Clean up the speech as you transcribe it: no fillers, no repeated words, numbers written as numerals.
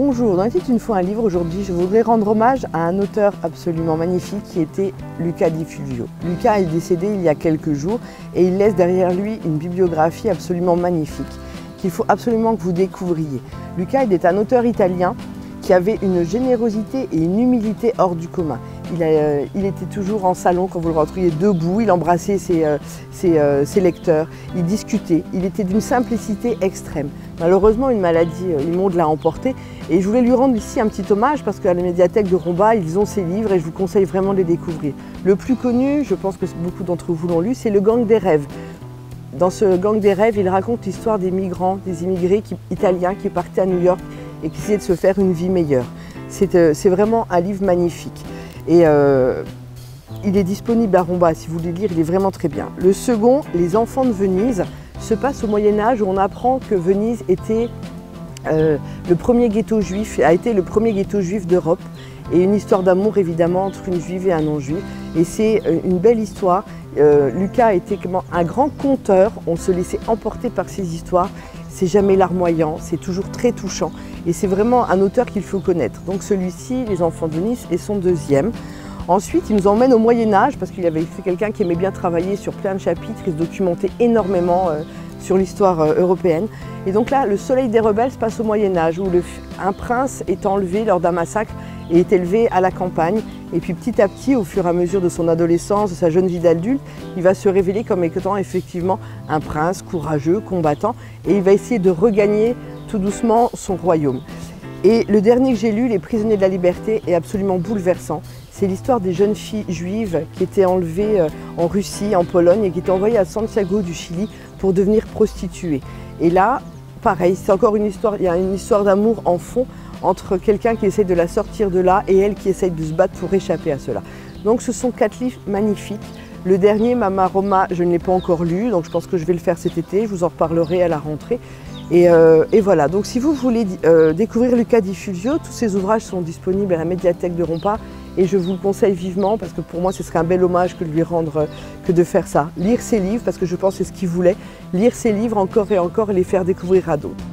Bonjour, dans Il était une fois un livre, aujourd'hui je voudrais rendre hommage à un auteur absolument magnifique qui était Luca Di Fulvio. Luca est décédé il y a quelques jours et il laisse derrière lui une bibliographie absolument magnifique qu'il faut absolument que vous découvriez. Luca est un auteur italien qui avait une générosité et une humilité hors du commun. Il était toujours en salon quand vous le retrouviez debout, il embrassait ses lecteurs, il discutait, il était d'une simplicité extrême. Malheureusement, une maladie immonde l'a emporté et je voulais lui rendre ici un petit hommage parce qu'à la médiathèque de Romba, ils ont ses livres et je vous conseille vraiment de les découvrir. Le plus connu, je pense que beaucoup d'entre vous l'ont lu, c'est Le Gang des rêves. Dans ce Gang des rêves, il raconte l'histoire des migrants, des immigrés italiens qui partaient à New York et qui essayaient de se faire une vie meilleure. C'est vraiment un livre magnifique. Et il est disponible à Romba, si vous voulez lire, il est vraiment très bien. Le second, Les enfants de Venise, se passe au Moyen-Âge où on apprend que Venise était le premier ghetto juif, a été le premier ghetto juif d'Europe. Et une histoire d'amour évidemment entre une juive et un non-juif. Et c'est une belle histoire. Luca était un grand conteur, on se laissait emporter par ses histoires. C'est jamais larmoyant, c'est toujours très touchant. Et c'est vraiment un auteur qu'il faut connaître. Donc celui-ci, Les enfants de Venise, est son deuxième. Ensuite, il nous emmène au Moyen-Âge, parce qu'il avait fait quelqu'un qui aimait bien travailler sur plein de chapitres, il se documentait énormément sur l'histoire européenne. Et donc là, Le Soleil des rebelles se passe au Moyen-Âge, où un prince est enlevé lors d'un massacre et est élevé à la campagne. Et puis petit à petit, au fur et à mesure de son adolescence, de sa jeune vie d'adulte, il va se révéler comme étant effectivement un prince courageux, combattant, et il va essayer de regagner tout doucement son royaume. Et le dernier que j'ai lu, Les prisonniers de la liberté, est absolument bouleversant. C'est l'histoire des jeunes filles juives qui étaient enlevées en Russie, en Pologne, et qui étaient envoyées à Santiago du Chili pour devenir prostituées. Et là, pareil, c'est encore une histoire, il y a une histoire d'amour en fond entre quelqu'un qui essaie de la sortir de là et elle qui essaie de se battre pour échapper à cela. Donc ce sont 4 livres magnifiques. Le dernier, Mama Roma, je ne l'ai pas encore lu, donc je pense que je vais le faire cet été, je vous en reparlerai à la rentrée. Et voilà, donc si vous voulez découvrir Luca Di Fulvio, tous ses ouvrages sont disponibles à la médiathèque de Romba et je vous le conseille vivement parce que pour moi ce serait un bel hommage que de lui rendre, que de faire ça. Lire ses livres, parce que je pense que c'est ce qu'il voulait, lire ses livres encore et les faire découvrir à d'autres.